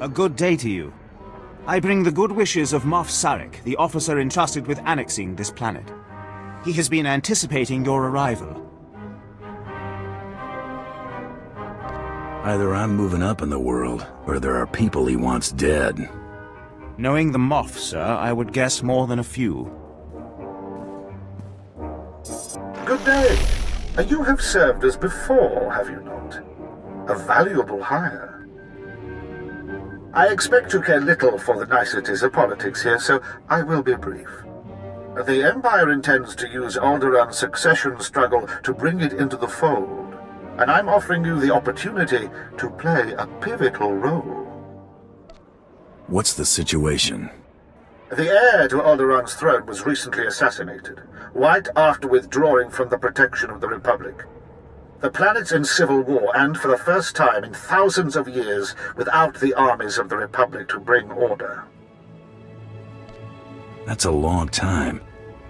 A good day to you. I bring the good wishes of Moff Sarek, the officer entrusted with annexing this planet. He has been anticipating your arrival. Either I'm moving up in the world, or there are people he wants dead. Knowing the Moff, sir, I would guess more than a few. Good day. You have served us before, have you not? A valuable hire. I expect you care little for the niceties of politics here, so I will be brief. The Empire intends to use Alderaan's succession struggle to bring it into the fold, and I'm offering you the opportunity to play a pivotal role. What's the situation? The heir to Alderaan's throne was recently assassinated, right after withdrawing from the protection of the Republic. The planet's in civil war, and for the first time in thousands of years, without the armies of the Republic to bring order. That's a long time.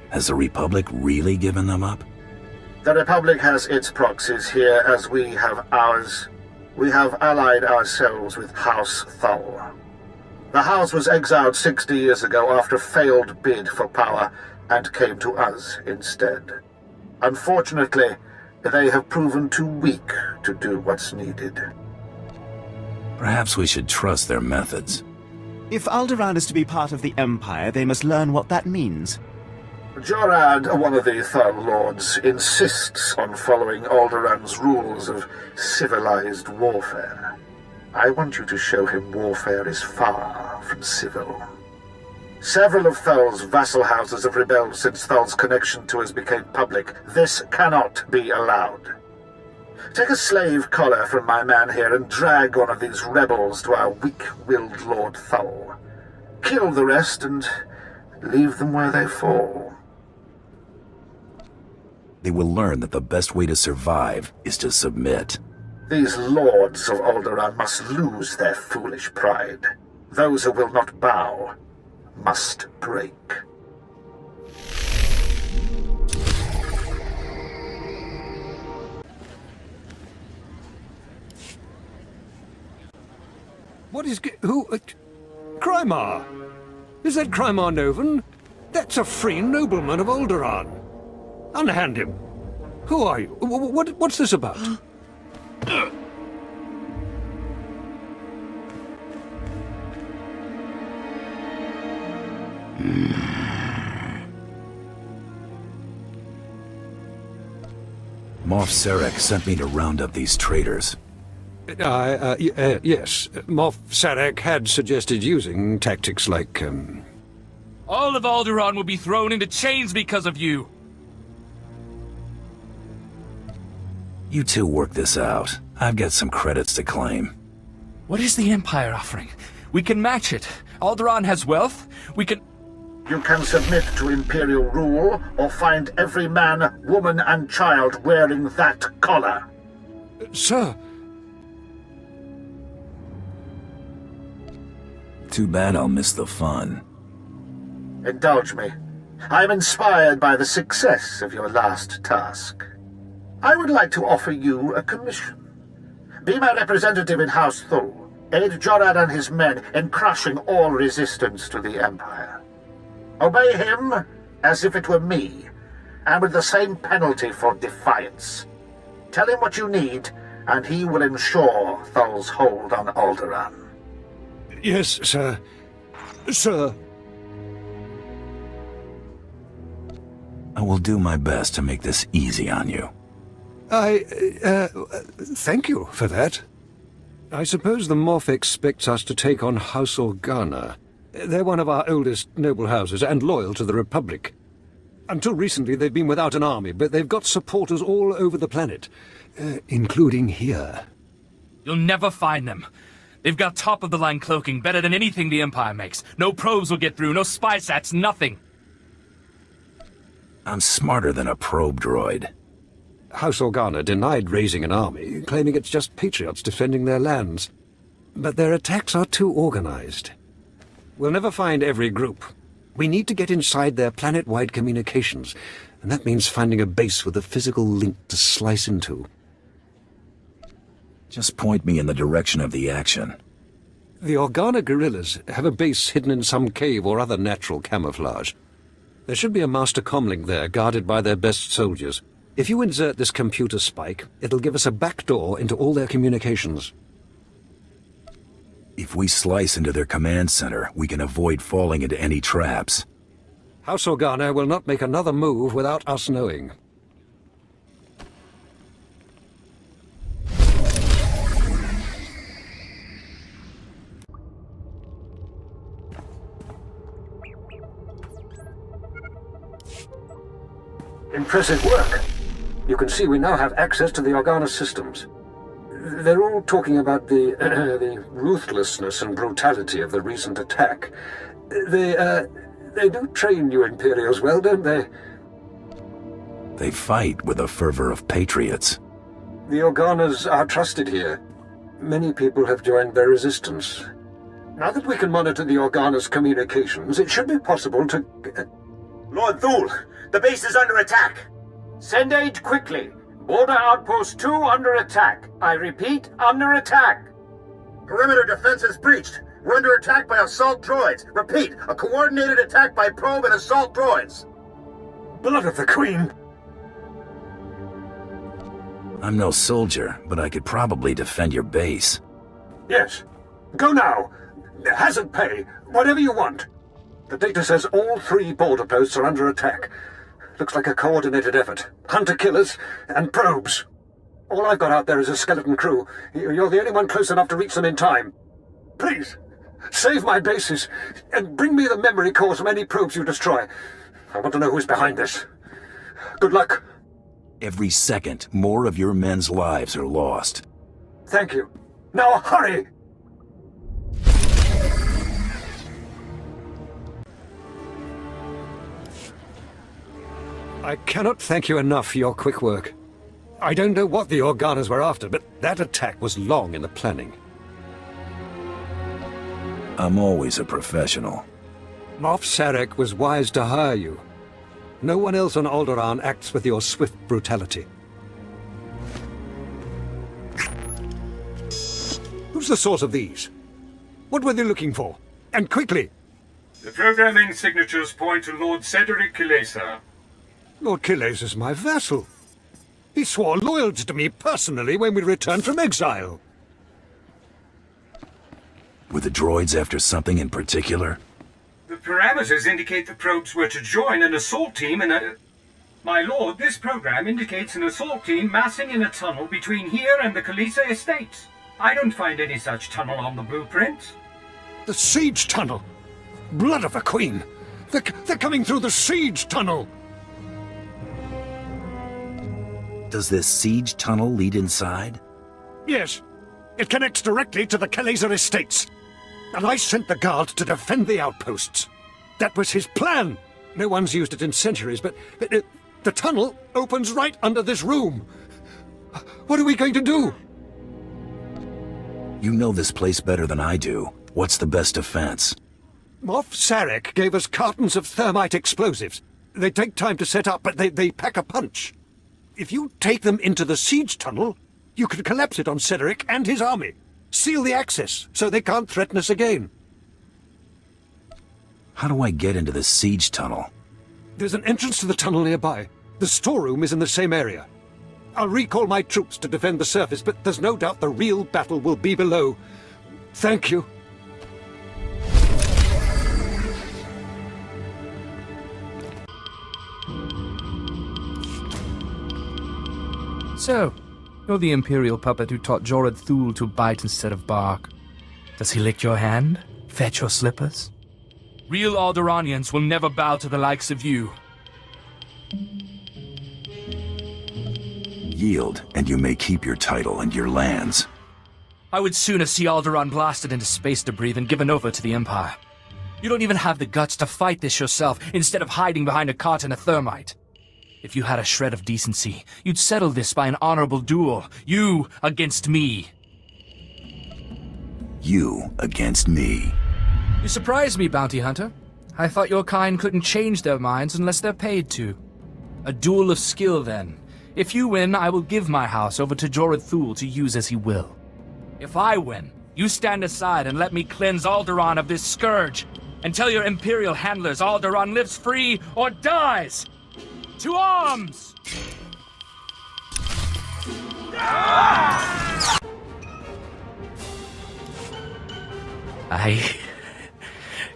Has the Republic really given them up? The Republic has its proxies here, as we have ours. We have allied ourselves with House Thal. The House was exiled 60 years ago after a failed bid for power, and came to us instead. Unfortunately, they have proven too weak to do what's needed. Perhaps we should trust their methods. If Alderaan is to be part of the Empire, they must learn what that means. Jorad, one of the Thal Lords, insists on following Alderaan's rules of civilized warfare. I want you to show him warfare is far from civil. Several of Thal's vassal houses have rebelled since Thal's connection to us became public. This cannot be allowed. Take a slave collar from my man here and drag one of these rebels to our weak-willed Lord Thal. Kill the rest and leave them where they fall. They will learn that the best way to survive is to submit. These lords of Alderaan must lose their foolish pride. Those who will not bow must break. What is... who... Crymar? Is that Crymar Novan? That's a free nobleman of Alderaan. Unhand him. Who are you? What's this about? Moff Sarek sent me to round up these traitors. Yes. Moff Sarek had suggested using tactics like, All of Alderaan will be thrown into chains because of you! You two work this out. I've got some credits to claim. What is the Empire offering? We can match it. Alderaan has wealth. We can... You can submit to Imperial rule, or find every man, woman, and child wearing that collar. Sir... Too bad I'll miss the fun. Indulge me. I am inspired by the success of your last task. I would like to offer you a commission. Be my representative in House Thul. Aid Jorad and his men in crushing all resistance to the Empire. Obey him as if it were me, and with the same penalty for defiance. Tell him what you need, and he will ensure Thul's hold on Alderaan. Yes, sir. Sir. I will do my best to make this easy on you. Thank you for that. I suppose the Moff expects us to take on House Organa. They're one of our oldest noble houses and loyal to the Republic. Until recently, they've been without an army, but they've got supporters all over the planet, including here. You'll never find them. They've got top-of-the-line cloaking, better than anything the Empire makes. No probes will get through, no spy sats, nothing. I'm smarter than a probe droid. House Organa denied raising an army, claiming it's just patriots defending their lands. But their attacks are too organized. We'll never find every group. We need to get inside their planet-wide communications, and that means finding a base with a physical link to slice into. Just point me in the direction of the action. The Organa guerrillas have a base hidden in some cave or other natural camouflage. There should be a master comlink there, guarded by their best soldiers. If you insert this computer spike, it'll give us a backdoor into all their communications. If we slice into their command center, we can avoid falling into any traps. House Organa will not make another move without us knowing. Impressive work. You can see we now have access to the Organa systems. They're all talking about the the ruthlessness and brutality of the recent attack. They do train you Imperials well, don't they? They fight with the fervor of patriots. The Organas are trusted here. Many people have joined their resistance. Now that we can monitor the Organas' communications, it should be possible to... Lord Thule, the base is under attack. Send aid quickly. Border Outpost 2 under attack. I repeat, under attack. Perimeter defenses breached. We're under attack by assault droids. Repeat, a coordinated attack by probe and assault droids. Blood of the Queen! I'm no soldier, but I could probably defend your base. Yes. Go now. Hazard pay. Whatever you want. The data says all 3 border posts are under attack. Looks like a coordinated effort. Hunter-killers and probes. All I've got out there is a skeleton crew. You're the only one close enough to reach them in time. Please, save my bases, and bring me the memory cores from any probes you destroy. I want to know who's behind this. Good luck. Every second, more of your men's lives are lost. Thank you. Now hurry! I cannot thank you enough for your quick work. I don't know what the Organas were after, but that attack was long in the planning. I'm always a professional. Moff Sarek was wise to hire you. No one else on Alderaan acts with your swift brutality. Who's the source of these? What were they looking for? And quickly! The programming signatures point to Lord Cedric Kilesa. Lord Killes is my vassal. He swore loyalty to me personally when we returned from exile. Were the droids after something in particular? The parameters indicate the probes were to join an assault team in a... My lord, this program indicates an assault team massing in a tunnel between here and the Kilesa estates. I don't find any such tunnel on the blueprint. The siege tunnel! Blood of the Queen! They're coming through the siege tunnel! Does this siege tunnel lead inside? Yes. It connects directly to the Kilesa estates. And I sent the guard to defend the outposts. That was his plan. No one's used it in centuries, but the tunnel opens right under this room. What are we going to do? You know this place better than I do. What's the best defense? Moff Sarek gave us cartons of thermite explosives. They take time to set up, but they pack a punch. If you take them into the siege tunnel, you can collapse it on Cedric and his army. Seal the access, so they can't threaten us again. How do I get into the siege tunnel? There's an entrance to the tunnel nearby. The storeroom is in the same area. I'll recall my troops to defend the surface, but there's no doubt the real battle will be below. Thank you. So, you're the Imperial puppet who taught Jorad Thule to bite instead of bark. Does he lick your hand? Fetch your slippers? Real Alderaanians will never bow to the likes of you. Yield, and you may keep your title and your lands. I would sooner see Alderaan blasted into space debris than given over to the Empire. You don't even have the guts to fight this yourself, instead of hiding behind a cart and a thermite. If you had a shred of decency, you'd settle this by an honorable duel. You against me. You against me. You surprised me, Bounty Hunter. I thought your kind couldn't change their minds unless they're paid to. A duel of skill, then. If you win, I will give my house over to Jorad Thule to use as he will. If I win, You stand aside and let me cleanse Alderaan of this scourge. And tell your Imperial handlers Alderaan lives free or dies! To arms! I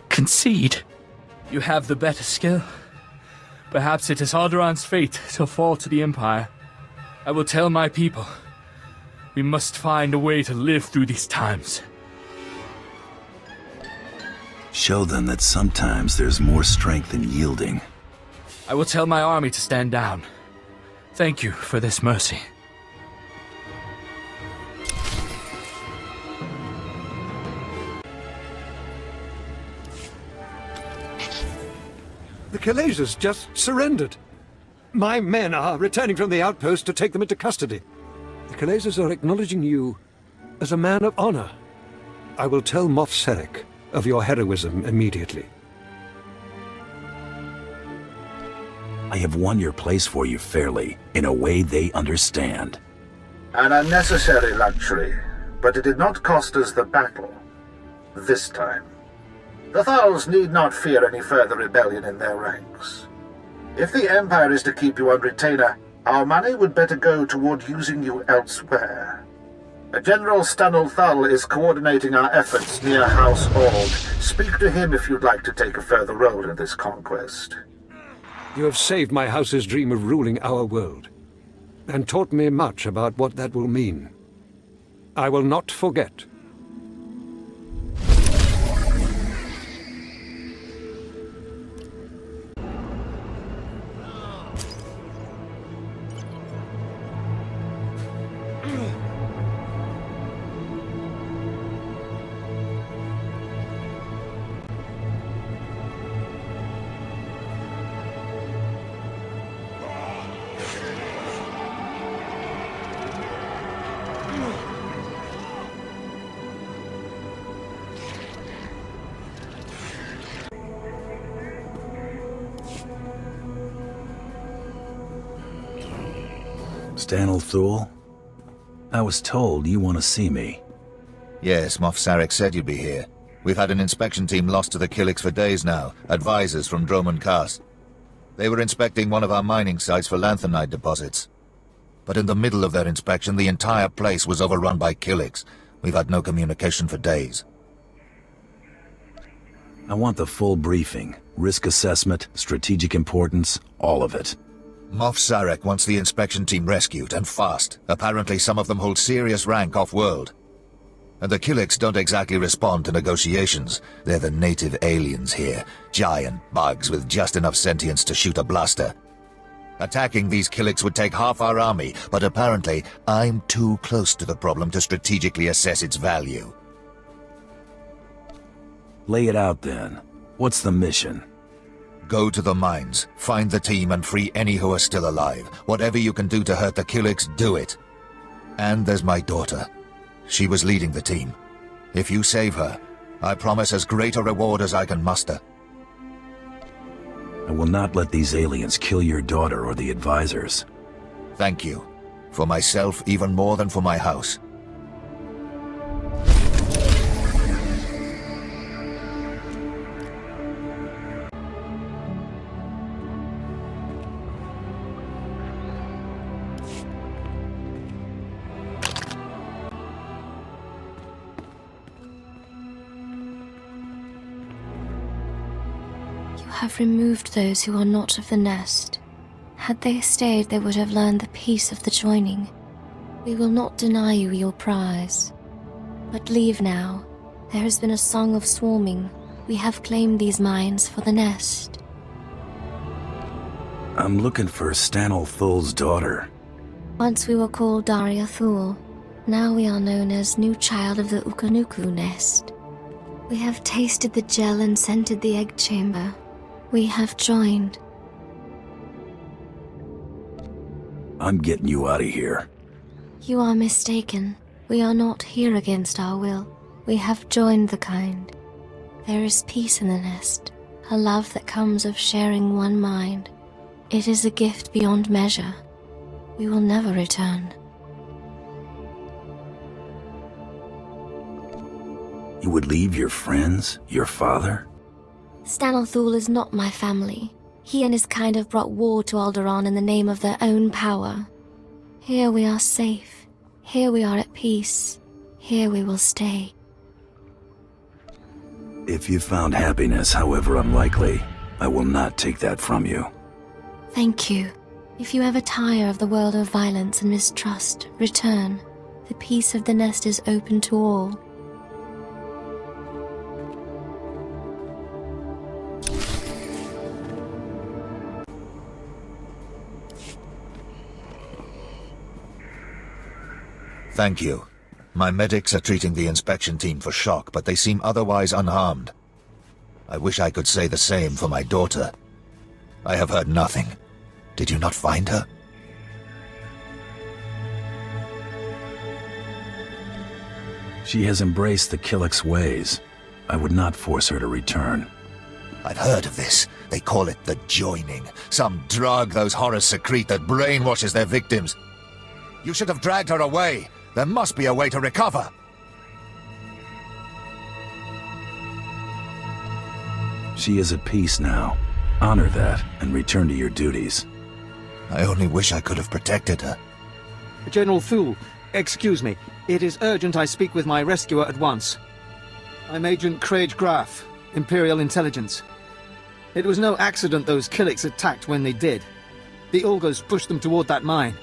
concede. You have the better skill. Perhaps it is Alderaan's fate to fall to the Empire. I will tell my people. We must find a way to live through these times. Show them that sometimes there's more strength in yielding. I will tell my army to stand down. Thank you for this mercy. The Khaleesi's just surrendered. My men are returning from the outpost to take them into custody. The Khaleesi's are acknowledging you as a man of honor. I will tell Moff Sarek of your heroism immediately. I have won your place for you fairly, in a way they understand. An unnecessary luxury, but it did not cost us the battle. This time. The Thals need not fear any further rebellion in their ranks. If the Empire is to keep you on retainer, our money would better go toward using you elsewhere. General Stanul Thal is coordinating our efforts near House Ord. Speak to him if you'd like to take a further role in this conquest. You have saved my house's dream of ruling our world, and taught me much about what that will mean. I will not forget. Stanul Thul? I was told you want to see me. Yes, Moff Sarek said you'd be here. We've had an inspection team lost to the Killiks for days now, advisors from Droman Khas. They were inspecting one of our mining sites for lanthanide deposits. But in the middle of their inspection, the entire place was overrun by Killiks. We've had no communication for days. I want the full briefing. Risk assessment, strategic importance, all of it. Moff Sarek wants the inspection team rescued, and fast. Apparently some of them hold serious rank off-world. And the Killiks don't exactly respond to negotiations. They're the native aliens here, giant bugs with just enough sentience to shoot a blaster. Attacking these Killiks would take half our army, but apparently I'm too close to the problem to strategically assess its value. Lay it out then. What's the mission? Go to the mines, find the team and free any who are still alive. Whatever you can do to hurt the Killiks, do it. And there's my daughter. She was leading the team. If you save her, I promise as great a reward as I can muster. I will not let these aliens kill your daughter or the advisors. Thank you. For myself, even more than for my house. Have removed those who are not of the nest. Had they stayed, they would have learned the peace of the joining. We will not deny you your prize. But leave now. There has been a song of swarming. We have claimed these mines for the nest. I'm looking for Stanul Thul's daughter. Once we were called Daria Thul. Now we are known as New Child of the Ukanuku Nest. We have tasted the gel and scented the egg chamber. We have joined. I'm getting you out of here. You are mistaken. We are not here against our will. We have joined the kind. There is peace in the nest, a love that comes of sharing one mind. It is a gift beyond measure. We will never return. You would leave your friends, your father? Stanithul is not my family. He and his kind have brought war to Alderaan in the name of their own power. Here we are safe. Here we are at peace. Here we will stay. If you found happiness, however unlikely, I will not take that from you. Thank you. If you ever tire of the world of violence and mistrust, return. The peace of the nest is open to all. Thank you. My medics are treating the inspection team for shock, but they seem otherwise unharmed. I wish I could say the same for my daughter. I have heard nothing. Did you not find her? She has embraced the Killick's ways. I would not force her to return. I've heard of this. They call it the joining. Some drug those horrors secrete that brainwashes their victims. You should have dragged her away. There must be a way to recover. She is at peace now. Honor that and return to your duties. I only wish I could have protected her. General Thule, excuse me. It is urgent I speak with my rescuer at once. I'm Agent Craig Graff, Imperial Intelligence. It was no accident those Killicks attacked when they did. The Ulgos pushed them toward that mine.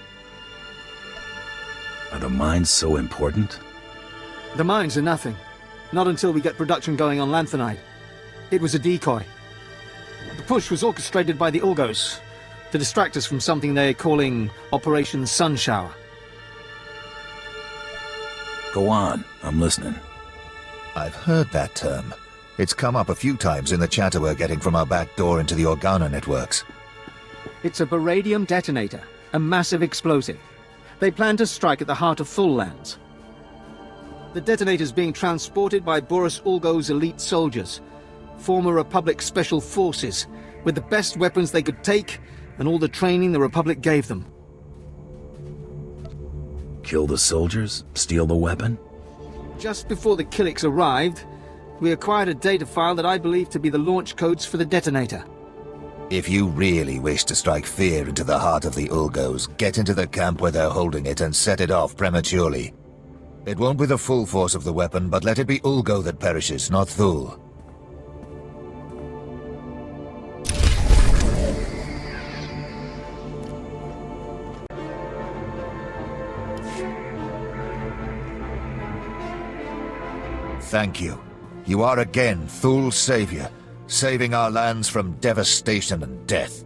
Are the mines so important? The mines are nothing. Not until we get production going on lanthanide. It was a decoy. The push was orchestrated by the Ulgos to distract us from something they're calling Operation Sunshower. Go on, I'm listening. I've heard that term. It's come up a few times in the chatter we're getting from our back door into the Organa networks. It's a baradium detonator, a massive explosive. They plan to strike at the heart of Thule lands. The detonator's being transported by Boris Ulgo's elite soldiers, former Republic Special Forces, with the best weapons they could take and all the training the Republic gave them. Kill the soldiers? Steal the weapon? Just before the Killicks arrived, we acquired a data file that I believe to be the launch codes for the detonator. If you really wish to strike fear into the heart of the Ulgos, get into the camp where they're holding it and set it off prematurely. It won't be the full force of the weapon, but let it be Ulgo that perishes, not Thule. Thank you. You are again Thule's savior, saving our lands from devastation and death.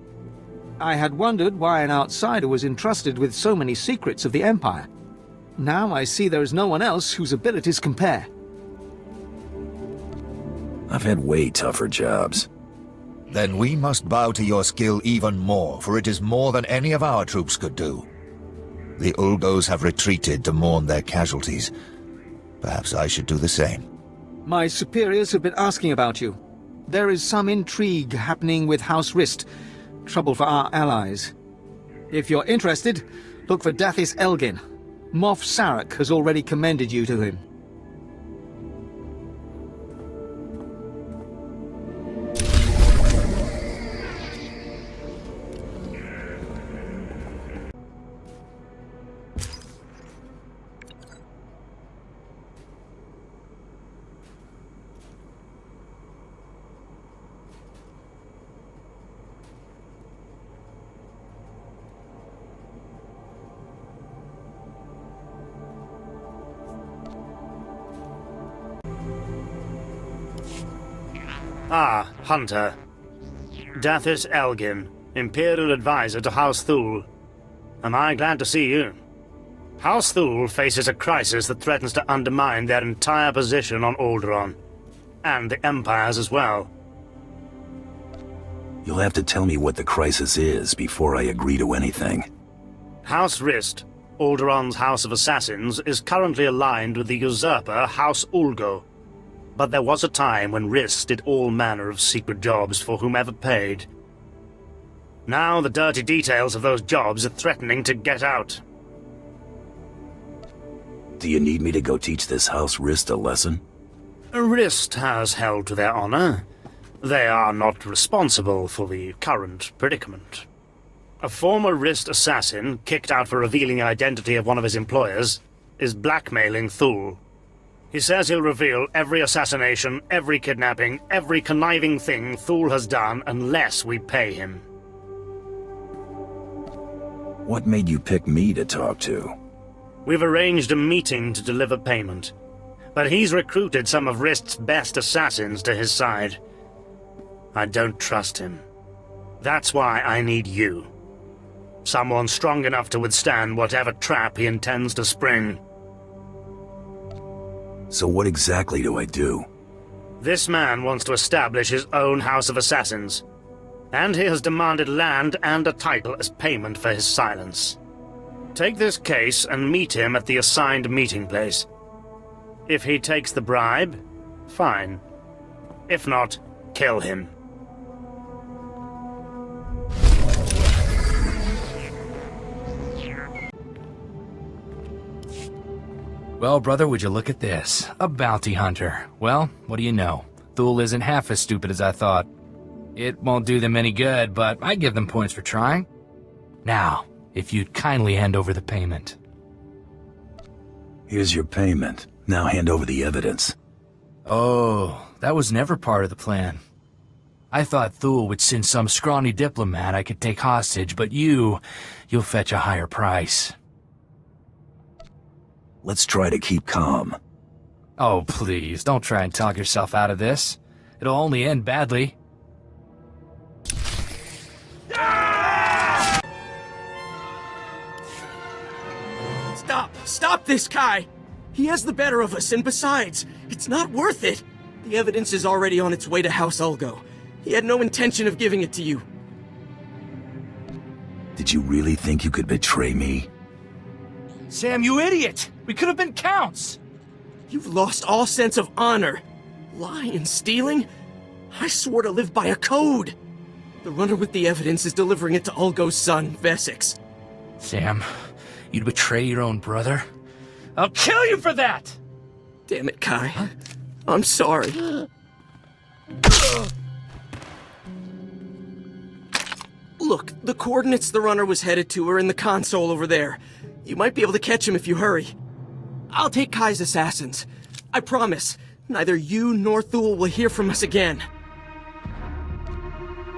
I had wondered why an outsider was entrusted with so many secrets of the Empire. Now I see there is no one else whose abilities compare. I've had way tougher jobs. Then we must bow to your skill even more, for it is more than any of our troops could do. The Ulgos have retreated to mourn their casualties. Perhaps I should do the same. My superiors have been asking about you. There is some intrigue happening with House Rist. Trouble for our allies. If you're interested, look for Dathis Elgin. Moff Sarek has already commended you to him. Ah, Hunter. Dathis Elgin, Imperial Advisor to House Thule. Am I glad to see you? House Thule faces a crisis that threatens to undermine their entire position on Alderaan. And the Empire's as well. You'll have to tell me what the crisis is before I agree to anything. House Rist, Alderaan's House of Assassins, is currently aligned with the usurper House Ulgo. But there was a time when Rist did all manner of secret jobs for whomever paid. Now the dirty details of those jobs are threatening to get out. Do you need me to go teach this House Rist a lesson? Rist has held to their honor. They are not responsible for the current predicament. A former Rist assassin, kicked out for revealing the identity of one of his employers, is blackmailing Thule. He says he'll reveal every assassination, every kidnapping, every conniving thing Thule has done unless we pay him. What made you pick me to talk to? We've arranged a meeting to deliver payment, but he's recruited some of Rist's best assassins to his side. I don't trust him. That's why I need you. Someone strong enough to withstand whatever trap he intends to spring. So what exactly do I do? This man wants to establish his own house of assassins, and he has demanded land and a title as payment for his silence. Take this case and meet him at the assigned meeting place. If he takes the bribe, fine. If not, kill him. Well, brother, would you look at this? A bounty hunter. Well, what do you know? Thule isn't half as stupid as I thought. It won't do them any good, but I give them points for trying. Now, if you'd kindly hand over the payment. Here's your payment. Now hand over the evidence. Oh, that was never part of the plan. I thought Thule would send some scrawny diplomat I could take hostage, but you'll fetch a higher price. Let's try to keep calm. Oh, please, don't try and talk yourself out of this. It'll only end badly. Stop this, Kai! He has the better of us, and besides, it's not worth it. The evidence is already on its way to House Ulgo. He had no intention of giving it to you. Did you really think you could betray me? Sam, you idiot! We could have been counts! You've lost all sense of honor. Lying and stealing? I swore to live by a code. The runner with the evidence is delivering it to Ulgo's son, Vesix. Sam, you'd betray your own brother? I'll kill you for that! Damn it, Kai. I'm sorry. Look, the coordinates the runner was headed to are in the console over there. You might be able to catch him if you hurry. I'll take Kai's assassins. I promise, neither you nor Thule will hear from us again.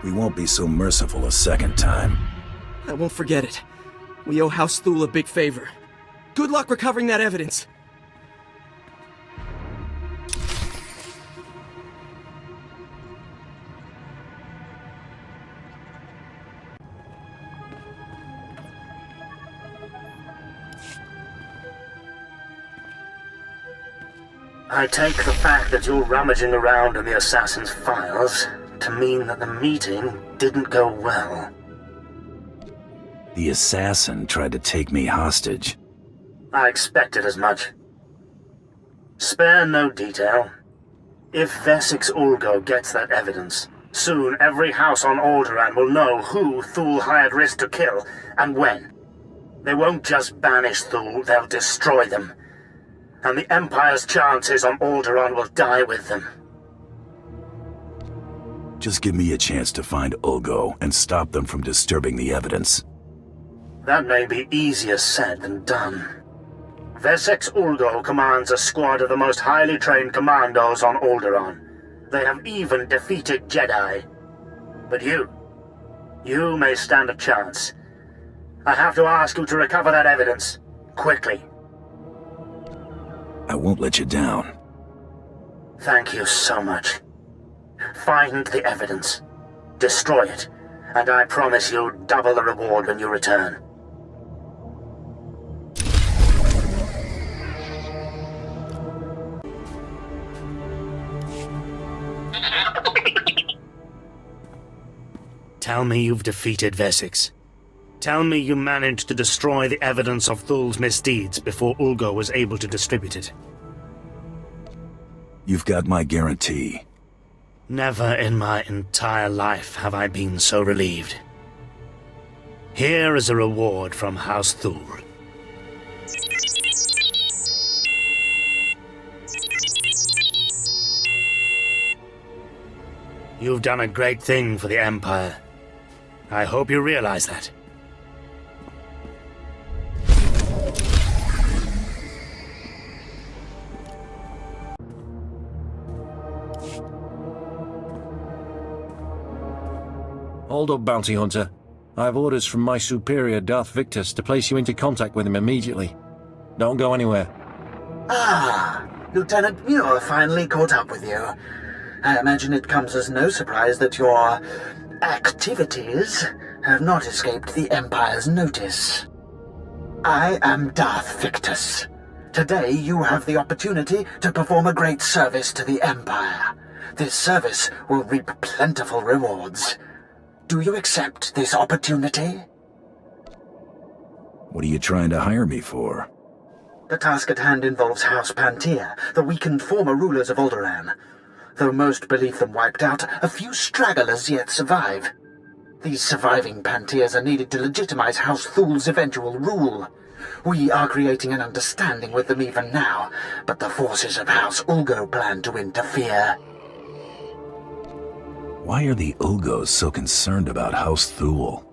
We won't be so merciful a second time. I won't forget it. We owe House Thule a big favor. Good luck recovering that evidence. I take the fact that you're rummaging around in the assassin's files to mean that the meeting didn't go well. The assassin tried to take me hostage. I expected as much. Spare no detail. If Vesix Ulgo gets that evidence, soon every house on Alderaan will know who Thule hired Rist to kill, and when. They won't just banish Thule, they'll destroy them. And the Empire's chances on Alderaan will die with them. Just give me a chance to find Ulgo and stop them from disturbing the evidence. That may be easier said than done. Vesix Ulgo commands a squad of the most highly trained commandos on Alderaan. They have even defeated Jedi. But you may stand a chance. I have to ask you to recover that evidence, quickly. I won't let you down. Thank you so much. Find the evidence, destroy it, and I promise you double the reward when you return. Tell me you've defeated Vesix. Tell me you managed to destroy the evidence of Thule's misdeeds before Ulgo was able to distribute it. You've got my guarantee. Never in my entire life have I been so relieved. Here is a reward from House Thule. You've done a great thing for the Empire. I hope you realize that. Hold up, Bounty Hunter. I have orders from my superior, Darth Victus, to place you into contact with him immediately. Don't go anywhere. Ah, Lieutenant Muir finally caught up with you. I imagine it comes as no surprise that your activities have not escaped the Empire's notice. I am Darth Victus. Today you have the opportunity to perform a great service to the Empire. This service will reap plentiful rewards. Do you accept this opportunity? What are you trying to hire me for? The task at hand involves House Pantea, the weakened former rulers of Alderaan. Though most believe them wiped out, a few stragglers yet survive. These surviving Panteas are needed to legitimize House Thul's eventual rule. We are creating an understanding with them even now, but the forces of House Ulgo plan to interfere. Why are the Ulgos so concerned about House Thul?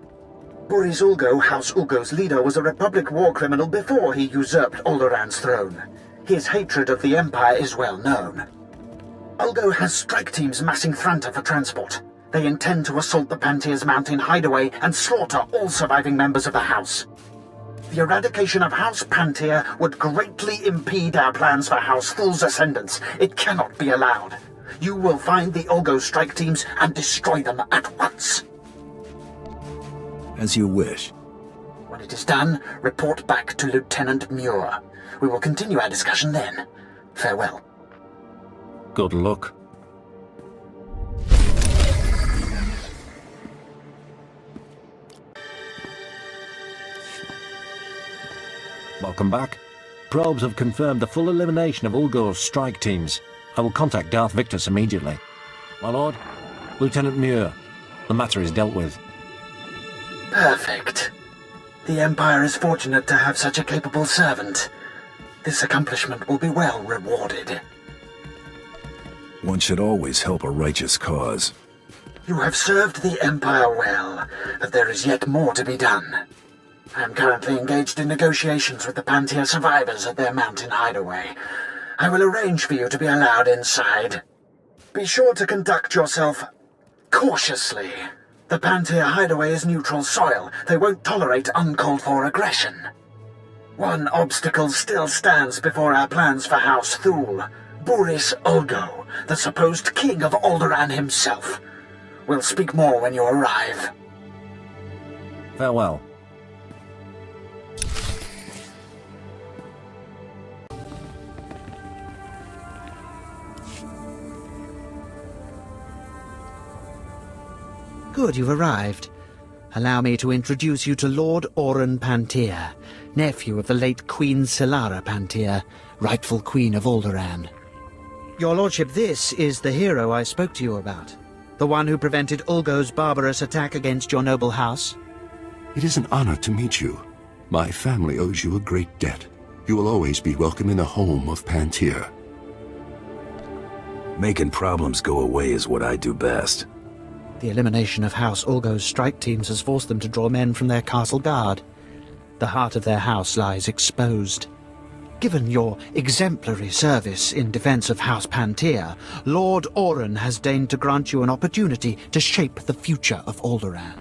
Boris Ulgo, House Ulgo's leader, was a Republic war criminal before he usurped Alderaan's throne. His hatred of the Empire is well known. Ulgo has strike teams massing Thranta for transport. They intend to assault the Pantea's mountain hideaway and slaughter all surviving members of the House. The eradication of House Pantea would greatly impede our plans for House Thul's ascendance. It cannot be allowed. You will find the Ulgo strike teams and destroy them at once. As you wish. When it is done, report back to Lieutenant Muir. We will continue our discussion then. Farewell. Good luck. Welcome back. Probes have confirmed the full elimination of Ulgo's strike teams. I will contact Darth Victus immediately. My lord, Lieutenant Muir, the matter is dealt with. Perfect. The Empire is fortunate to have such a capable servant. This accomplishment will be well rewarded. One should always help a righteous cause. You have served the Empire well, but there is yet more to be done. I am currently engaged in negotiations with the Pantea survivors at their mountain hideaway. I will arrange for you to be allowed inside. Be sure to conduct yourself cautiously. The Pantea hideaway is neutral soil. They won't tolerate uncalled-for aggression. One obstacle still stands before our plans for House Thul. Boris Ulgo, the supposed king of Alderaan himself. We'll speak more when you arrive. Farewell. Good, you've arrived. Allow me to introduce you to Lord Alderaan Pantea, nephew of the late Queen Selara Pantea, rightful Queen of Alderaan. Your lordship, this is the hero I spoke to you about. The one who prevented Ulgo's barbarous attack against your noble house. It is an honor to meet you. My family owes you a great debt. You will always be welcome in the home of Pantea. Making problems go away is what I do best. The elimination of House Ulgo's strike teams has forced them to draw men from their castle guard. The heart of their house lies exposed. Given your exemplary service in defense of House Pantea, Lord Alderaan has deigned to grant you an opportunity to shape the future of Alderaan.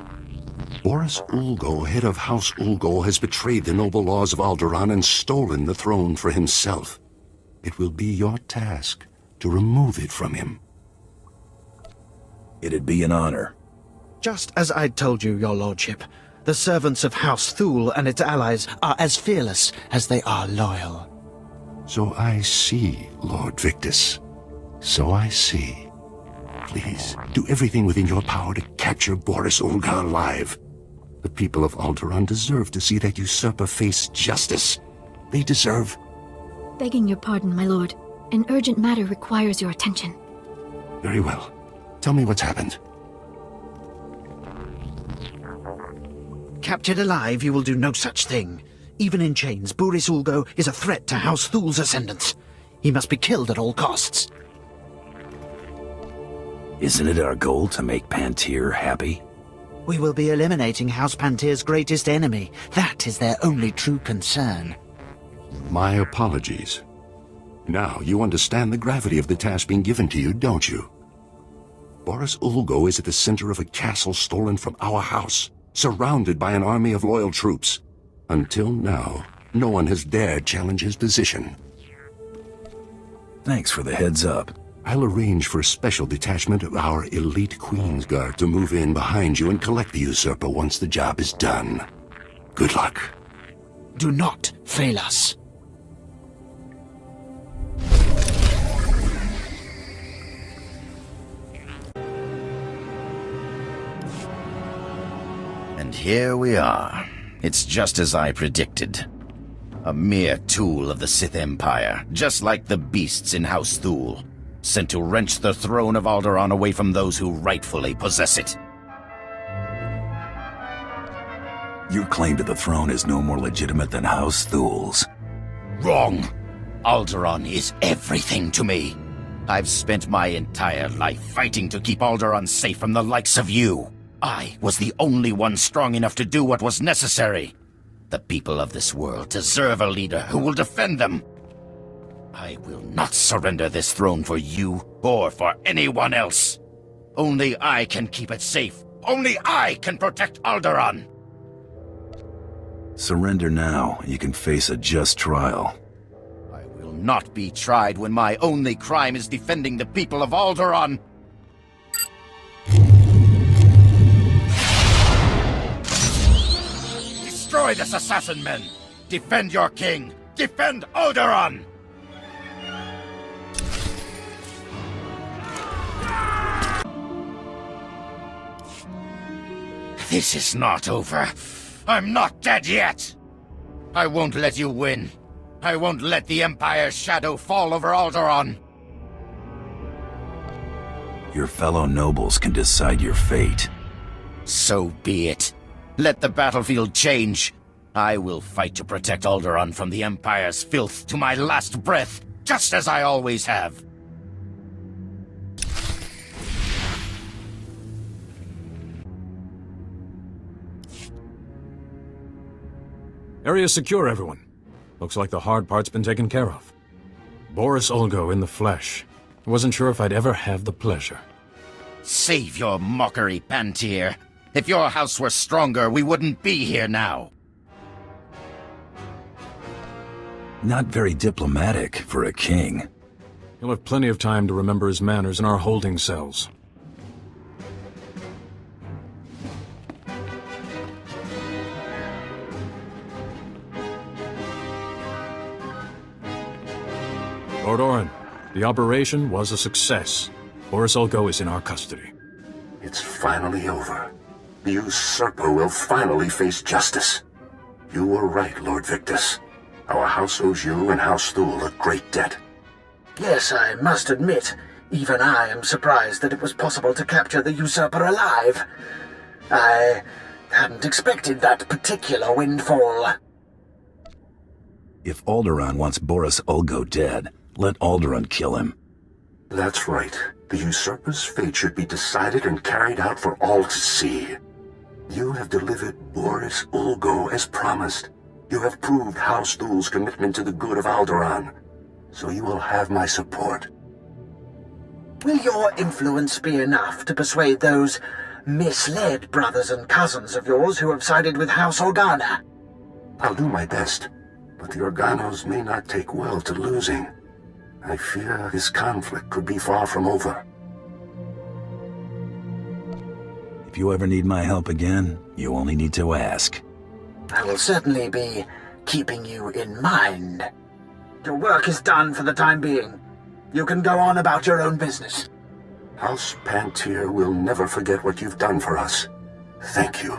Boris Ulgo, head of House Ulgo, has betrayed the noble laws of Alderaan and stolen the throne for himself. It will be your task to remove it from him. It'd be an honor. Just as I told you, your lordship, the servants of House Thul and its allies are as fearless as they are loyal. So I see, Lord Victus. So I see. Please, do everything within your power to capture Boris Ulgo alive. The people of Alderaan deserve to see that usurper face justice. They deserve... Begging your pardon, my lord. An urgent matter requires your attention. Very well. Tell me what's happened. Captured alive, you will do no such thing. Even in chains, Boris Ulgo is a threat to House Thul's ascendance. He must be killed at all costs. Isn't it our goal to make Pantir happy? We will be eliminating House Pantir's greatest enemy. That is their only true concern. My apologies. Now you understand the gravity of the task being given to you, don't you? Boris Ulgo is at the center of a castle stolen from our house, surrounded by an army of loyal troops. Until now, no one has dared challenge his position. Thanks for the heads up. I'll arrange for a special detachment of our elite Queen's Guard to move in behind you and collect the usurper once the job is done. Good luck. Do not fail us. And here we are. It's just as I predicted. A mere tool of the Sith Empire, just like the beasts in House Thule, sent to wrench the throne of Alderaan away from those who rightfully possess it. Your claim to the throne is no more legitimate than House Thule's. Wrong! Alderaan is everything to me. I've spent my entire life fighting to keep Alderaan safe from the likes of you. I was the only one strong enough to do what was necessary. The people of this world deserve a leader who will defend them. I will not surrender this throne for you or for anyone else. Only I can keep it safe. Only I can protect Alderaan. Surrender now, and you can face a just trial. I will not be tried when my only crime is defending the people of Alderaan. Destroy this assassin men! Defend your king! Defend Alderaan! This is not over. I'm not dead yet! I won't let you win. I won't let the Empire's shadow fall over Alderaan. Your fellow nobles can decide your fate. So be it. Let the battlefield change. I will fight to protect Alderaan from the Empire's filth to my last breath, just as I always have. Area secure, everyone. Looks like the hard part's been taken care of. Boris Ulgo in the flesh. I wasn't sure if I'd ever have the pleasure. Save your mockery, Pantir. If your house were stronger, we wouldn't be here now. Not very diplomatic for a king. He'll have plenty of time to remember his manners in our holding cells. Lord Orin, the operation was a success. Boris Ulgo is in our custody. It's finally over. The usurper will finally face justice. You were right, Lord Victus. Our house owes you and House Thule a great debt. Yes, I must admit, even I am surprised that it was possible to capture the usurper alive. I hadn't expected that particular windfall. If Alderaan wants Boris Ulgo dead, let Alderaan kill him. That's right. The usurper's fate should be decided and carried out for all to see. You have delivered Boris Ulgo as promised. You have proved House Thule's commitment to the good of Alderaan. So you will have my support. Will your influence be enough to persuade those misled brothers and cousins of yours who have sided with House Organa? I'll do my best, but the Organos may not take well to losing. I fear this conflict could be far from over. If you ever need my help again, you only need to ask. I will certainly be keeping you in mind. Your work is done for the time being. You can go on about your own business. House Pantir will never forget what you've done for us. Thank you.